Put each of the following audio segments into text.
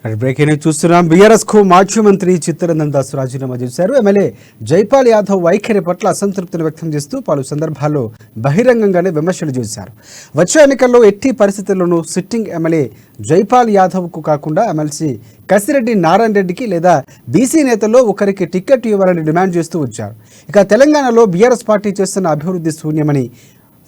Breaking news చూస్తున్నాం. BRS కు మాజీ మంత్రి చిత్తరంజన్ దాస్ రాజీనామా చేశారు. ఎమ్మెల్యే జైపాల్ యాదవ్ వైఖరి పట్ల అసంతృప్తిని వ్యక్తం చేస్తూ పలు సందర్భాల్లో బహిరంగంగానే విమర్శలు చేశారు. వచ్చే ఎన్నికల్లో ఎట్టి పరిస్థితుల్లోనూ సిట్టింగ్ ఎమ్మెల్యే జైపాల్ యాదవ్ కు కాకుండా ఎమ్మెల్సీ కసిరెడ్డి నారాయణ రెడ్డికి లేదా బీసీ నేతల్లో ఒకరికి టికెట్ ఇవ్వాలని డిమాండ్ చేస్తూ వచ్చారు. ఇక తెలంగాణలో బీఆర్ఎస్ పార్టీ చేస్తున్న అభివృద్ధి శూన్యమని,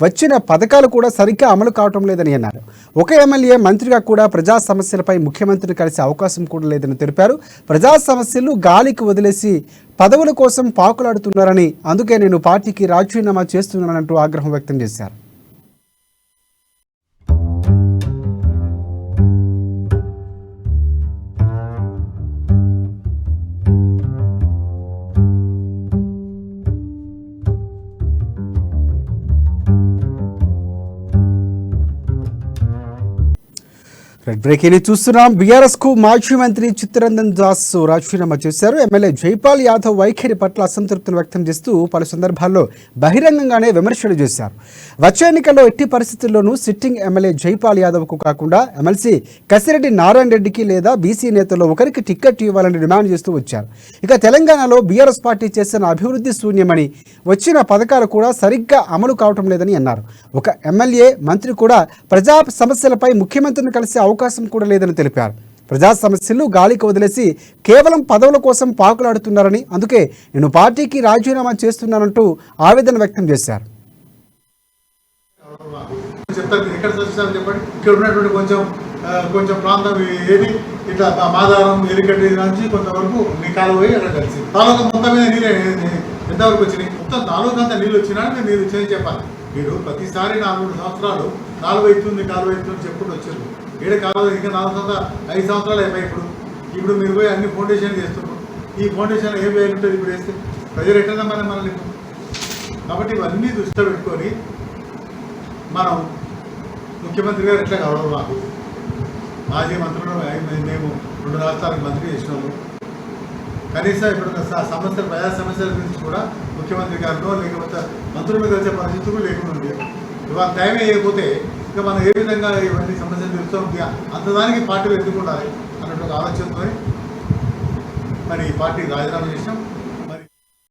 వచ్చిన పథకాలు కూడా సరిగ్గా అమలు కావటం లేదని అన్నారు. ఒక ఎమ్మెల్యే మంత్రిగా కూడా ప్రజా సమస్యలపై ముఖ్యమంత్రిని కలిసే అవకాశం కూడా లేదని తెలిపారు. ప్రజా సమస్యలు గాలికి వదిలేసి పదవుల కోసం పాకులాడుతున్నారని, అందుకే నేను పార్టీకి రాజీనామా చేస్తున్నానంటూ ఆగ్రహం వ్యక్తం చేశారు. బ్రేకింగ్ న్యూస్ చూస్తున్నాం. బీఆర్ఎస్ కు మాజీ మంత్రి చిత్తరంజన్ దాస్ రాజీనామా చేశారు. ఎమ్మెల్యే జైపాల్ యాదవ్ వైఖరి పట్ల అసంతృప్తిని వ్యక్తం చేస్తూ పలు సందర్భాల్లో బహిరంగంగానే విమర్శలు చేశారు. వచ్చే ఎన్నికల్లో ఎట్టి పరిస్థితుల్లోనూ సిట్టింగ్ ఎమ్మెల్యే జైపాల్ యాదవ్ కు కాకుండా ఎమ్మెల్సీ కసిరెడ్డి నారాయణ రెడ్డికి లేదా బీసీ నేతల్లో ఒకరికి టికెట్ ఇవ్వాలని డిమాండ్ చేస్తూ వచ్చారు. ఇక తెలంగాణలో బీఆర్ఎస్ పార్టీ చేస్తున్న అభివృద్ధి శూన్యమని, వచ్చిన పథకాలు కూడా సరిగ్గా అమలు కావటం లేదని అన్నారు. ఒక ఎమ్మెల్యే మంత్రి కూడా ప్రజా సమస్యలపై ముఖ్యమంత్రిని కలిసే అవకాశం కూడా లేదని తెలిపారు. ప్రజా సమస్యలు గాలికి వదిలేసి కేవలం పదవుల కోసం పాకులాడుతున్నారని, అందుకే నేను పార్టీకి రాజీనామా చేస్తున్నానంటూ ఆవేదన వ్యక్తం చేశారు. కొంచెం ప్రాంతం ఏది ఇట్లా మాదారం ఎలికట్టి నుంచి కొంతవరకు నీ కాలు పోయి అక్కడ కలిసి తాలూకా మొత్తం మీద నీళ్ళు ఎంతవరకు వచ్చినాయి, మొత్తం తాలూకా అంతా నీళ్ళు వచ్చినా మీరు చేసి చెప్పాలి. మీరు ప్రతిసారి 4-3 సంవత్సరాలు కాలువ అవుతుంది చెప్పుకుంటూ వచ్చారు. ఏడు కాలువ ఇంకా 5 సంవత్సరాలు అయిపోయి ఇప్పుడు మీరు పోయి అన్ని ఫౌండేషన్ చేస్తున్నారు. ఈ ఫౌండేషన్ ఏం వేయాలంటుంది ఇప్పుడు వేస్తే ప్రజలు ఎట్లా మనల్ని. కాబట్టి ఇవన్నీ దృష్టిలో పెట్టుకొని మనం ముఖ్యమంత్రి గారు ఎట్లా కావడం, మాకు మాజీ మంత్రులు మేము 2 రాష్ట్రాలకు మంత్రి చేసినాము. కనీసం ఇప్పుడు సమస్యలు ప్రజా సమస్యల గురించి కూడా ముఖ్యమంత్రి గారిలో లేకపోతే మంత్రులు కలిసే పరిస్థితులు లేకుండా ఇవాళ టైం వేయకపోతే ఇక మనం ఏ విధంగా ఇవన్నీ సమస్యలు తెలుస్తాం, అంతదానికి పార్టీలు ఎందుకు ఉండాలి అన్నట్టు ఆలోచనతో మరి ఈ పార్టీకి రాజీనామా చేసినాం.